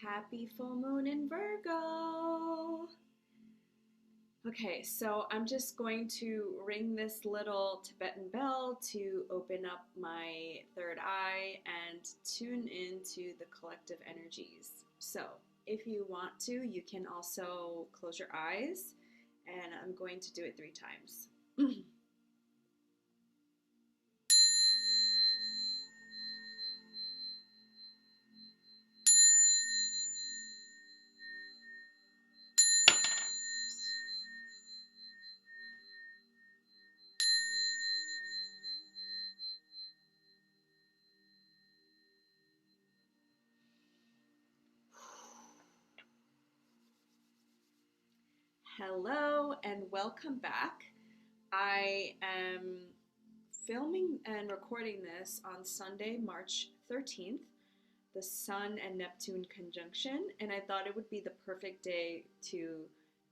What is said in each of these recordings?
Happy full moon in Virgo. Okay, so I'm just going to ring this little Tibetan bell to open up my third eye and tune into the collective energies. So, if you want to, you can also close your eyes, and I'm going to do it 3 times. Hello and welcome back. I am filming and recording this on Sunday, March 13th, the Sun and Neptune conjunction, and I thought it would be the perfect day to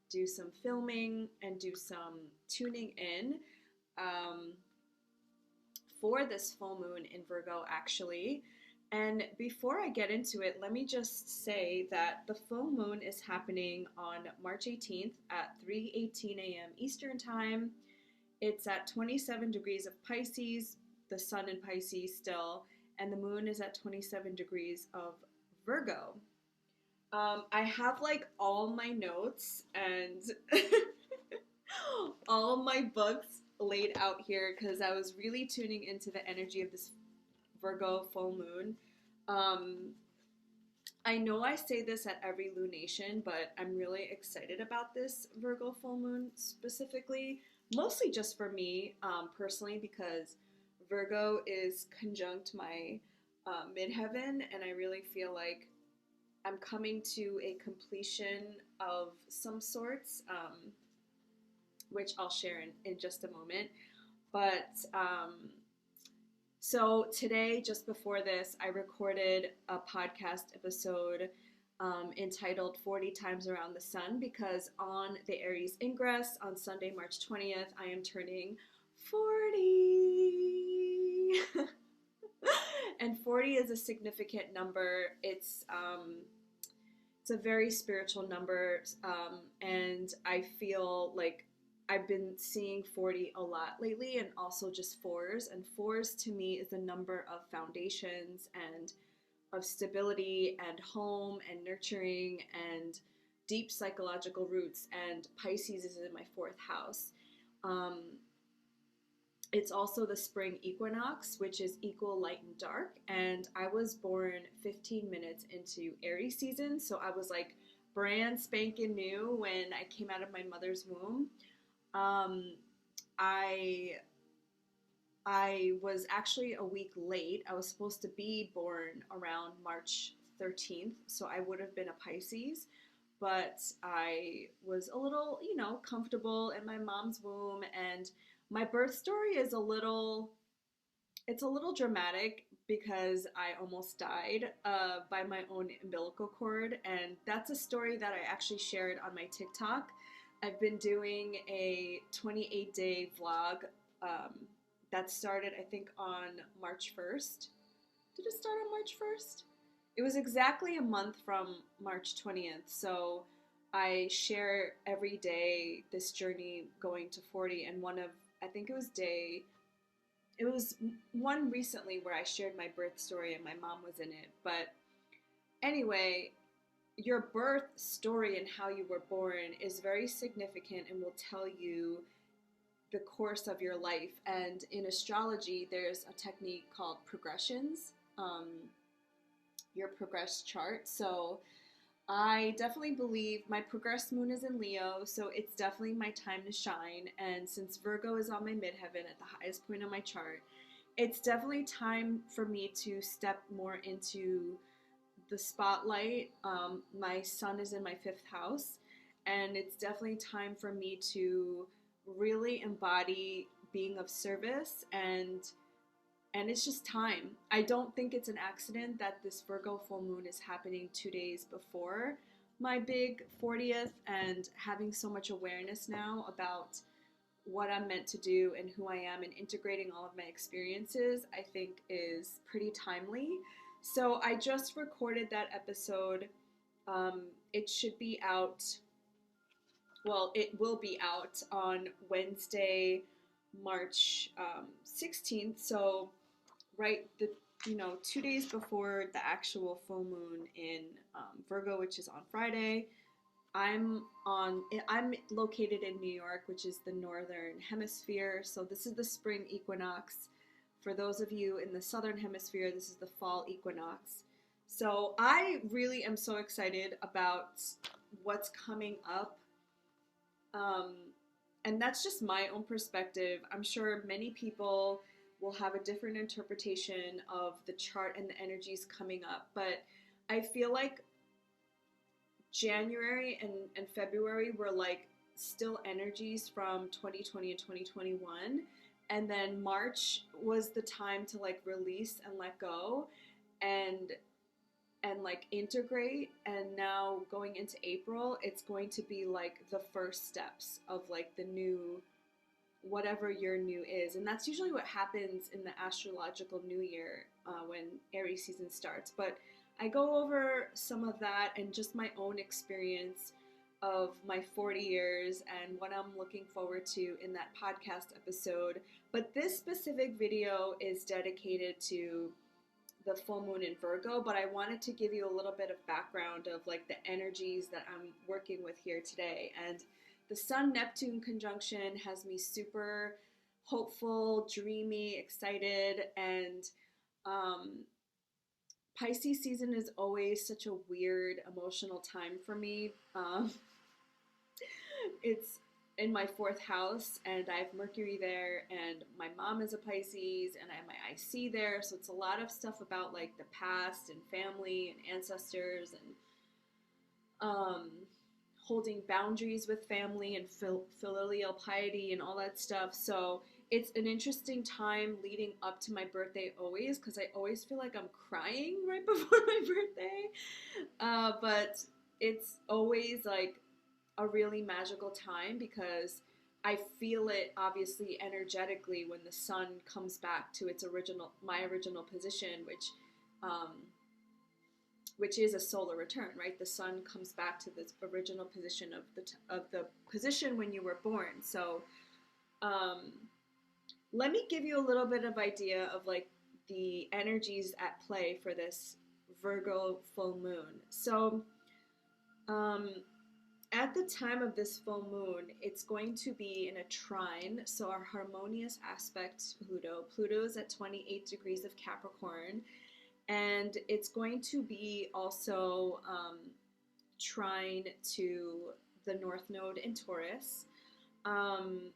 do some filming and do some tuning in for this full moon in Virgo, actually. And before I get into it, let me just say that the full moon is happening on March 18th at 3:18 a.m. Eastern Time. It's at 27 degrees of Pisces, the sun in Pisces still, and the moon is at 27 degrees of Virgo. I have like all my notes and all my books laid out here because I was really tuning into the energy of this Virgo full moon. I know I say this at every lunation, but I'm really excited about this Virgo full moon specifically, mostly just for me personally, because Virgo is conjunct my midheaven, and I really feel like I'm coming to a completion of some sorts, which I'll share in just a moment. But so today, just before this, I recorded a podcast episode entitled 40 Times Around the Sun, because on the Aries ingress on Sunday, March 20th, I am turning 40. And 40 is a significant number. It's a very spiritual number, and I feel like I've been seeing 40 a lot lately, and also just fours. And fours to me is a number of foundations and of stability and home and nurturing and deep psychological roots. And Pisces is in my 4th house. It's also the spring equinox, which is equal light and dark. And I was born 15 minutes into Aries season. So I was like brand spanking new when I came out of my mother's womb. I was actually a week late. I was supposed to be born around March 13th, so I would have been a Pisces, but I was a little, comfortable in my mom's womb, and my birth story is it's a little dramatic because I almost died by my own umbilical cord, and that's a story that I actually shared on my TikTok. I've been doing a 28-day vlog that started, I think, on March 1st. Did it start on March 1st? It was exactly a month from March 20th. So I share every day this journey going to 40. And I think it was one recently where I shared my birth story and my mom was in it. But anyway, your birth story and how you were born is very significant and will tell you the course of your life. And in astrology, there's a technique called progressions, your progress chart. So I definitely believe my progress moon is in Leo, so it's definitely my time to shine. And since Virgo is on my midheaven at the highest point on my chart, it's definitely time for me to step more into the spotlight. My sun is in my 5th house, and it's definitely time for me to really embody being of service, and it's just time. I don't think it's an accident that this Virgo full moon is happening 2 days before my big 40th, and having so much awareness now about what I'm meant to do and who I am and integrating all of my experiences, I think is pretty timely. So I just recorded that episode It should be out, well, it will be out on Wednesday, March 16th. So, right, 2 days before the actual full moon in Virgo, which is on Friday. I'm located in New York, which is the northern hemisphere. So this is the spring equinox. For those of you in the southern hemisphere, this is the fall equinox. So I really am so excited about what's coming up. Um, and that's just my own perspective. I'm sure many people will have a different interpretation of the chart and the energies coming up, but I feel like January and February were like still energies from 2020 and 2021. And then March was the time to like release and let go and like integrate. And now going into April, it's going to be like the first steps of like the new, whatever your new is. And that's usually what happens in the astrological new year when Aries season starts. But I go over some of that and just my own experience of my 40 years and what I'm looking forward to in that podcast episode. But this specific video is dedicated to the full moon in Virgo, but I wanted to give you a little bit of background of like the energies that I'm working with here today. And the Sun-Neptune conjunction has me super hopeful, dreamy, excited, and Pisces season is always such a weird emotional time for me. It's in my fourth house, and I have Mercury there, and my mom is a Pisces, and I have my IC there, so it's a lot of stuff about like the past and family and ancestors and holding boundaries with family and filial piety and all that stuff. So it's an interesting time leading up to my birthday always, because I always feel like I'm crying right before my birthday. But it's always like a really magical time because I feel it obviously energetically when the sun comes back to my original position, which is a solar return, right? The sun comes back to the original position of the position when you were born. So let me give you a little bit of idea of like the energies at play for this Virgo full moon. So at the time of this full moon, it's going to be in a trine, so our harmonious aspect Pluto. Pluto is at 28 degrees of Capricorn, and it's going to be also trine to the North Node in Taurus. And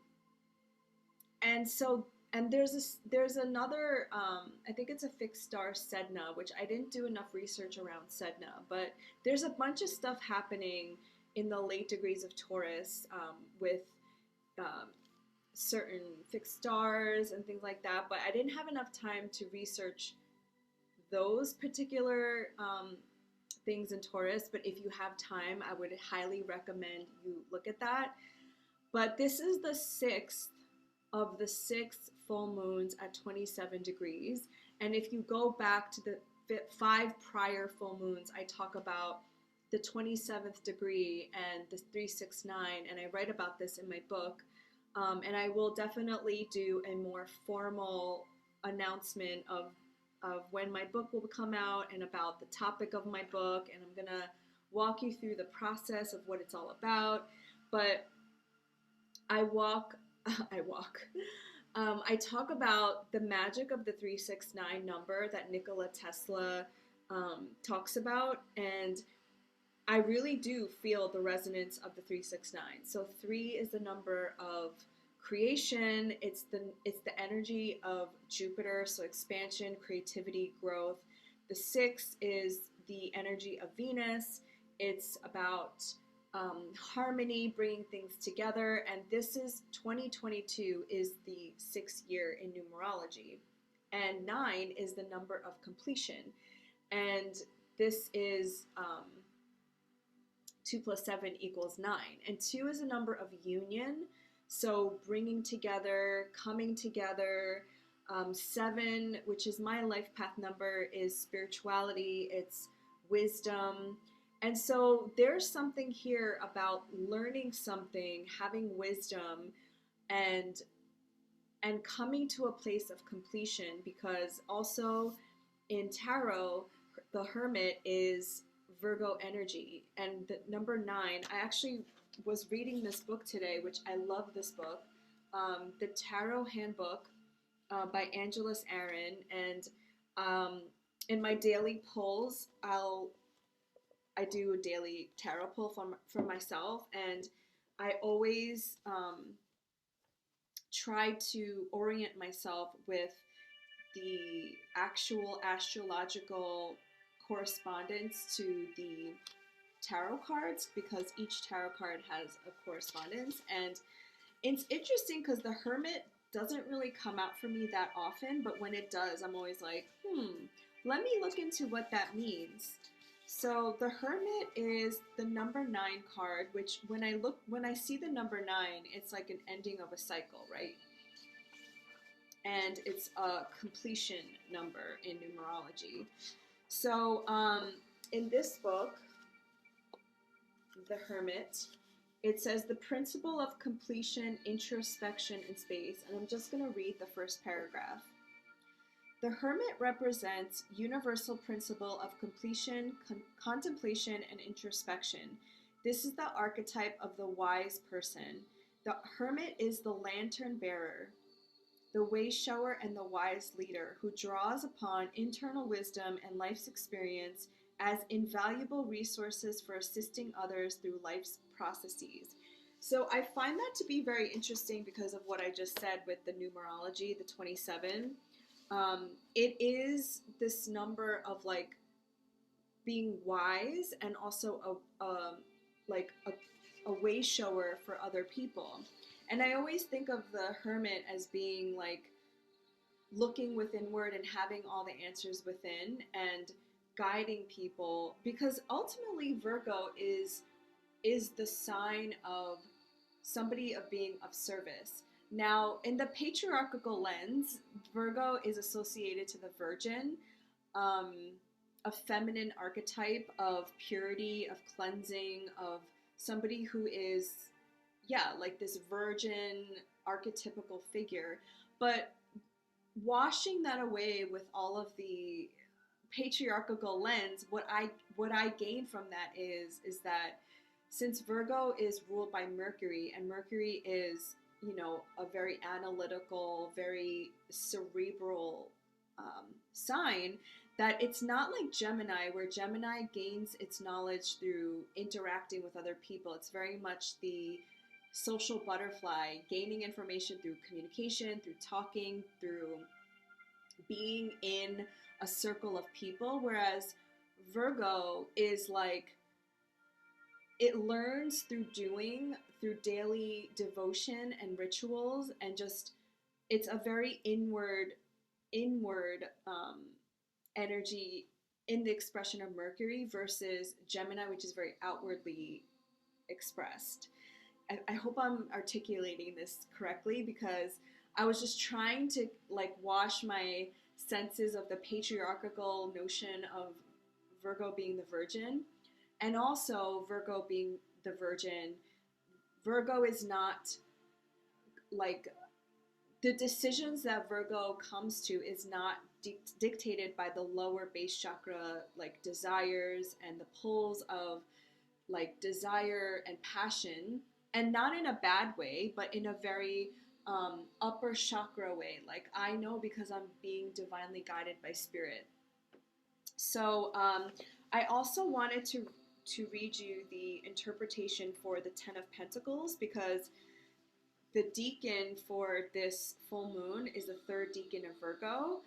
there's another, I think it's a fixed star Sedna, which I didn't do enough research around Sedna, but there's a bunch of stuff happening in the late degrees of Taurus with certain fixed stars and things like that, but I didn't have enough time to research those particular things in Taurus. But if you have time, I would highly recommend you look at that. But this is the sixth of the 6 full moons at 27 degrees. And if you go back to the 5 prior full moons, I talk about the 27th degree and the 369, and I write about this in my book. And I will definitely do a more formal announcement of when my book will come out and about the topic of my book, and I'm gonna walk you through the process of what it's all about. But I talk about the magic of the 369 number that Nikola Tesla talks about, and I really do feel the resonance of the 369. So 3 is the number of creation. It's the energy of Jupiter, so expansion, creativity, growth. The 6 is the energy of Venus. It's about harmony, bringing things together. And this is 2022 is the 6th year in numerology. And 9 is the number of completion. And this is 2 plus 7 equals 9. And 2 is a number of union. So bringing together, coming together. 7, which is my life path number, is spirituality. It's wisdom. And so there's something here about learning something, having wisdom, and coming to a place of completion, because also in tarot the Hermit is Virgo energy. And the number 9, I actually was reading this book today, which I love this book, the Tarot Handbook by Angeles Aaron. And in my daily pulls, I do a daily tarot pull for myself, and I always try to orient myself with the actual astrological correspondence to the tarot cards, because each tarot card has a correspondence. And it's interesting because the Hermit doesn't really come out for me that often, but when it does, I'm always like, let me look into what that means. So the Hermit is the number 9 card, which when I see the number 9, it's like an ending of a cycle, right? And it's a completion number in numerology. So in this book, The Hermit, it says the principle of completion, introspection, and space. And I'm just going to read the first paragraph. The Hermit represents universal principle of completion, contemplation, and introspection. This is the archetype of the wise person. The Hermit is the lantern bearer, the way shower, and the wise leader who draws upon internal wisdom and life's experience as invaluable resources for assisting others through life's processes. So I find that to be very interesting because of what I just said with the numerology, the 27. It is this number of like being wise and also a way shower for other people. And I always think of the Hermit as being like looking withinward and having all the answers within and guiding people, because ultimately Virgo is the sign of somebody of being of service. Now, in the patriarchal lens, Virgo is associated to the Virgin, a feminine archetype of purity, of cleansing, of somebody who is, like this virgin archetypical figure. But washing that away with all of the patriarchal lens, what I gain from that is that since Virgo is ruled by Mercury, and Mercury is, a very analytical, very cerebral sign, that it's not like Gemini, where Gemini gains its knowledge through interacting with other people. It's very much the social butterfly, gaining information through communication, through talking, through being in a circle of people, whereas Virgo is like, it learns through doing, through daily devotion and rituals, and just, it's a very inward energy in the expression of Mercury, versus Gemini, which is very outwardly expressed. I hope I'm articulating this correctly, because I was just trying to like wash my senses of the patriarchal notion of Virgo being the Virgin, and also Virgo being the Virgin. Virgo is not like, the decisions that Virgo comes to is not dictated by the lower base chakra like desires and the pulls of like desire and passion, and not in a bad way, but in a very upper chakra way. Like, I know because I'm being divinely guided by spirit. So I also wanted to read you the interpretation for the Ten of Pentacles, because the deacon for this full moon is the third deacon of Virgo.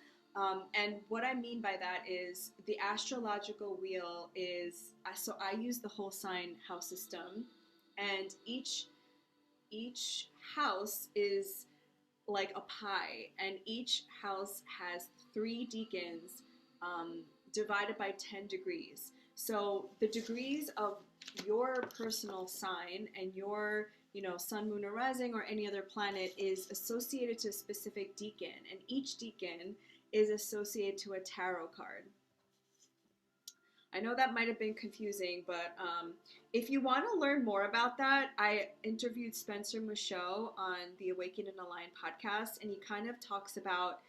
And what I mean by that is the astrological wheel is, so I use the whole sign house system, and each house is like a pie, and each house has 3 deacons divided by 10 degrees. So the degrees of your personal sign and your sun, moon, or rising, or any other planet is associated to a specific deacon, and each deacon is associated to a tarot card. I know that might have been confusing, but if you want to learn more about that, I interviewed Spencer Michaud on the Awaken and Align podcast, and he kind of talks about,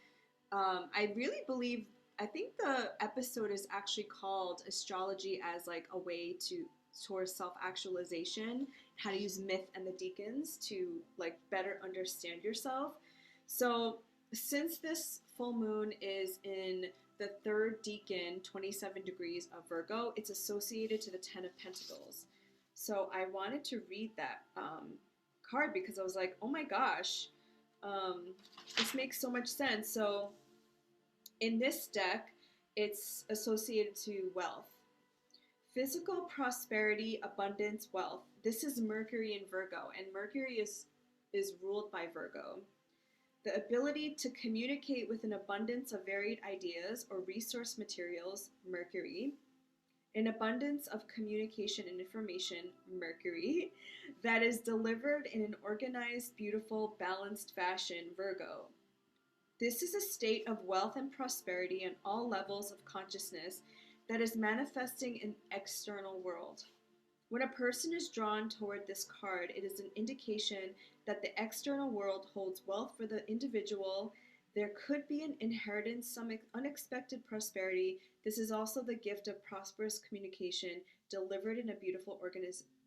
I really believe, I think the episode is actually called Astrology as like a way to towards self-actualization, how to use myth and the deacons to like better understand yourself. So since this full moon is in the third decan, 27 degrees of Virgo, it's associated to the Ten of Pentacles. So I wanted to read that card because I was like, oh my gosh, this makes so much sense. So in this deck, it's associated to wealth. Physical prosperity, abundance, wealth. This is Mercury in Virgo, and Mercury is ruled by Virgo. The ability to communicate with an abundance of varied ideas or resource materials, Mercury. An abundance of communication and information, Mercury, that is delivered in an organized, beautiful, balanced fashion, Virgo. This is a state of wealth and prosperity on all levels of consciousness that is manifesting in the external world. When a person is drawn toward this card, it is an indication that the external world holds wealth for the individual. There could be an inheritance, some unexpected prosperity. This is also the gift of prosperous communication delivered in a beautiful,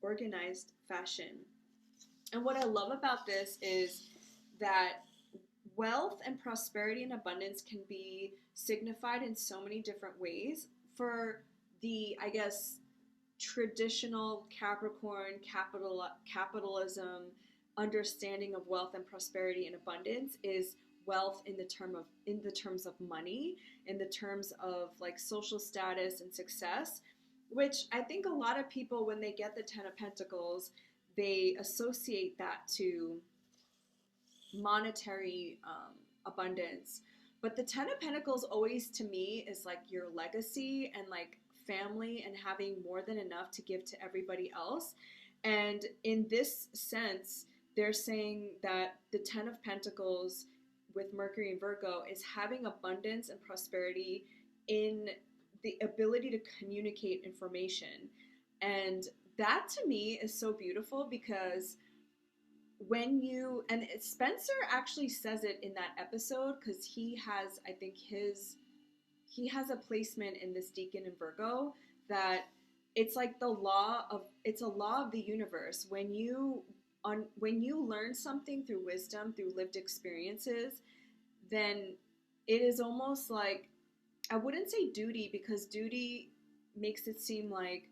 organized fashion. And what I love about this is that wealth and prosperity and abundance can be signified in so many different ways. For the, I guess, traditional Capricorn capitalism understanding of wealth and prosperity and abundance is wealth in the terms of money, in the terms of like social status and success, which I think a lot of people, when they get the Ten of Pentacles, they associate that to monetary abundance. But the Ten of Pentacles always to me is like your legacy and like family and having more than enough to give to everybody else. And in this sense, they're saying that the Ten of Pentacles with Mercury and Virgo is having abundance and prosperity in the ability to communicate information. And that to me is so beautiful because when you, and Spencer actually says it in that episode because he has, I think he has a placement in this decan in Virgo that it's like it's a law of the universe. When you learn something through wisdom, through lived experiences, then it is almost like, I wouldn't say duty because duty makes it seem like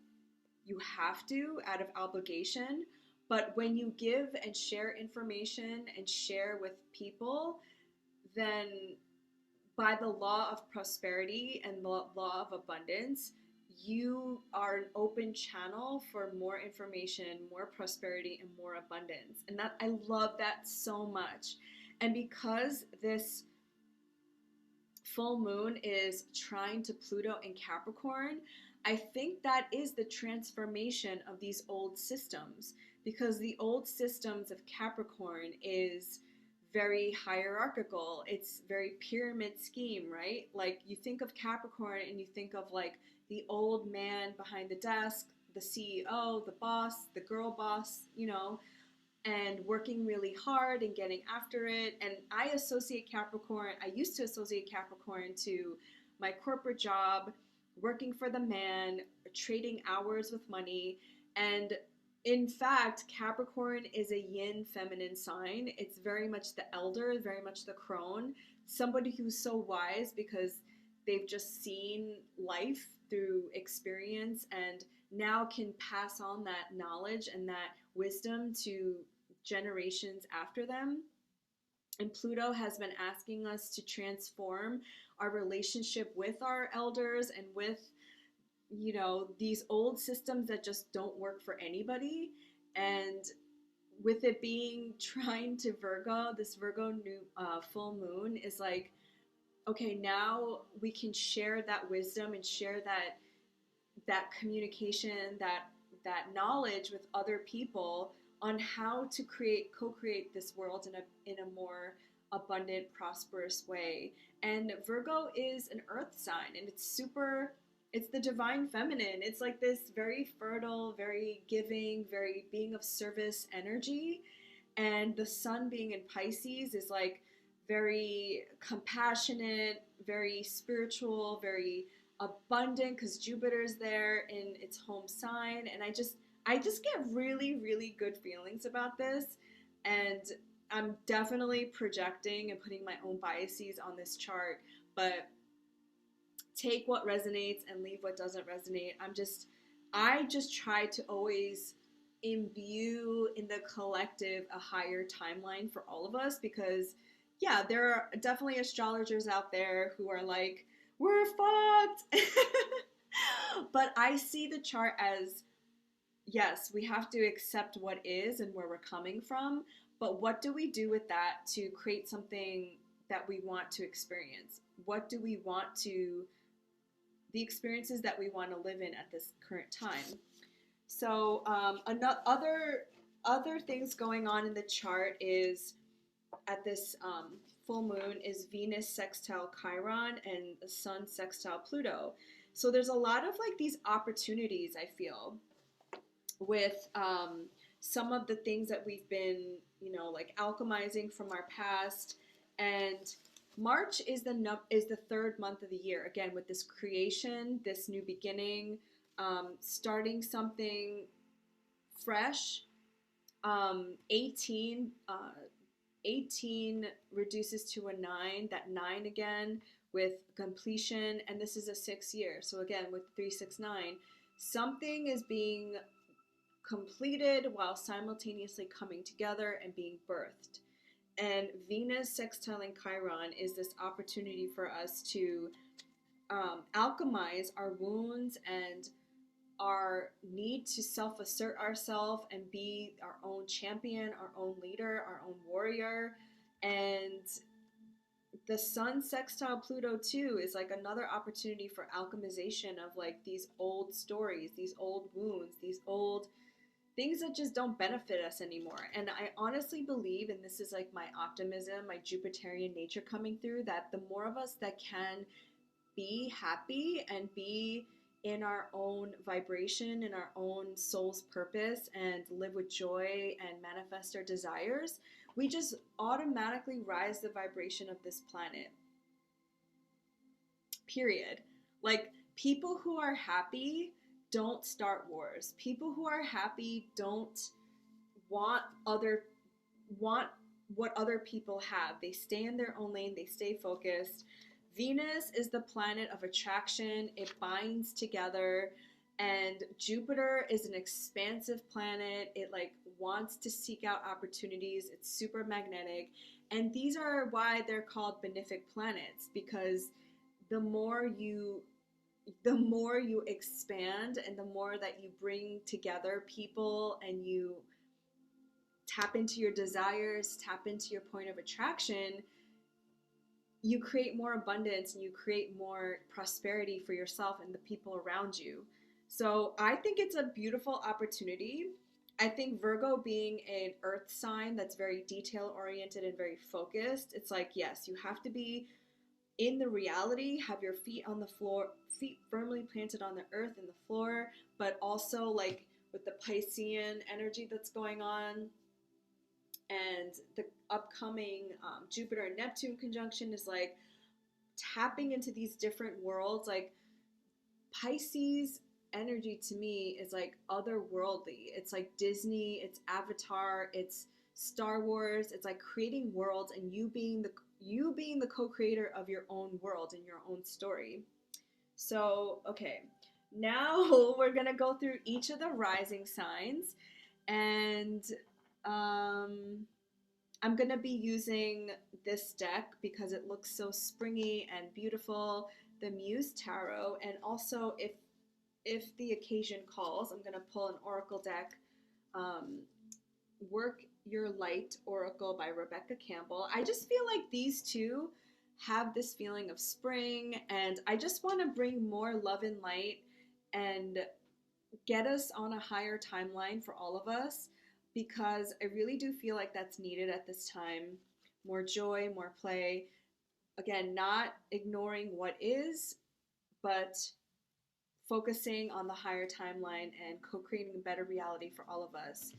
you have to out of obligation. But when you give and share information and share with people, then by the law of prosperity and the law of abundance, you are an open channel for more information, more prosperity, and more abundance. And that, I love that so much. And because this full moon is trine to Pluto in Capricorn, I think that is the transformation of these old systems, because the old systems of Capricorn is very hierarchical. It's very pyramid scheme, right? Like you think of Capricorn and you think of like the old man behind the desk, the CEO, the boss, the girl boss, you know, and working really hard and getting after it. And I used to associate Capricorn to my corporate job, working for the man, trading hours with money. And in fact, Capricorn is a yin feminine sign. It's very much the elder, very much the crone, somebody who's so wise because they've just seen life through experience and now can pass on that knowledge and that wisdom to generations after them. And Pluto has been asking us to transform our relationship with our elders and with, you know, these old systems that just don't work for anybody. And with it being trine to Virgo, this Virgo new full moon is like, okay, now we can share that wisdom and share that communication, that knowledge with other people on how to co-create this world in a more abundant, prosperous way. And Virgo is an earth sign, and it's super It's the divine feminine. It's like this very fertile, very giving, very being of service energy. And the sun being in Pisces is like very compassionate, very spiritual, very abundant because Jupiter's there in its home sign. And I just get really, really good feelings about this. And I'm definitely projecting and putting my own biases on this chart, but take what resonates and leave what doesn't resonate. I just try to always imbue in the collective a higher timeline for all of us, because yeah, there are definitely astrologers out there who are like, we're fucked. But I see the chart as, yes, we have to accept what is and where we're coming from, but what do we do with that to create something that we want to experience? What do we want to, the experiences that we want to live in at this current time? So, other things going on in the chart is at this full moon is Venus sextile Chiron and the Sun sextile Pluto. So there's a lot of like these opportunities, I feel, with some of the things that we've been, like alchemizing from our past. And March is the third month of the year. Again, with this creation, this new beginning, starting something fresh. 18, 18 reduces to a 9. That 9 again with completion, and this is a 6 year. So again, with 369, something is being completed while simultaneously coming together and being birthed. And Venus sextiling Chiron is this opportunity for us to alchemize our wounds and our need to self-assert ourselves and be our own champion, our own leader, our own warrior. And the Sun sextile Pluto too is like another opportunity for alchemization of like these old stories, these old wounds, these old things that just don't benefit us anymore. And I honestly believe, and this is like my optimism, my Jupiterian nature coming through, that the more of us that can be happy and be in our own vibration, in our own soul's purpose, and live with joy and manifest our desires, we just automatically rise the vibration of this planet. Period. Like, people who are happy don't start wars. People who are happy don't want what other people have. They stay in their own lane, they stay focused. Venus is the planet of attraction. It binds together. And Jupiter is an expansive planet. It like wants to seek out opportunities. It's super magnetic. And these are why they're called benefic planets, because the more you expand and the more that you bring together people and you tap into your desires, tap into your point of attraction, you create more abundance and you create more prosperity for yourself and the people around you. So I think it's a beautiful opportunity. I think Virgo being an earth sign that's very detail oriented and very focused, it's like, yes, you have to be in the reality, have your feet on the floor, feet firmly planted on the earth and the floor, but also like with the Piscean energy that's going on and the upcoming Jupiter and Neptune conjunction is like tapping into these different worlds. Like Pisces energy to me is like otherworldly. It's like Disney, it's Avatar, it's Star Wars. It's like creating worlds and you being the co-creator of your own world and your own story. So, okay, now we're gonna go through each of the rising signs, and I'm gonna be using this deck because it looks so springy and beautiful, the Muse Tarot, and also if the occasion calls, I'm gonna pull an oracle deck, Work Your Light Oracle by Rebecca Campbell. I just feel like these two have this feeling of spring, and I just want to bring more love and light and get us on a higher timeline for all of us, because I really do feel like that's needed at this time. More joy, more play. Again, not ignoring what is, but focusing on the higher timeline and co-creating a better reality for all of us.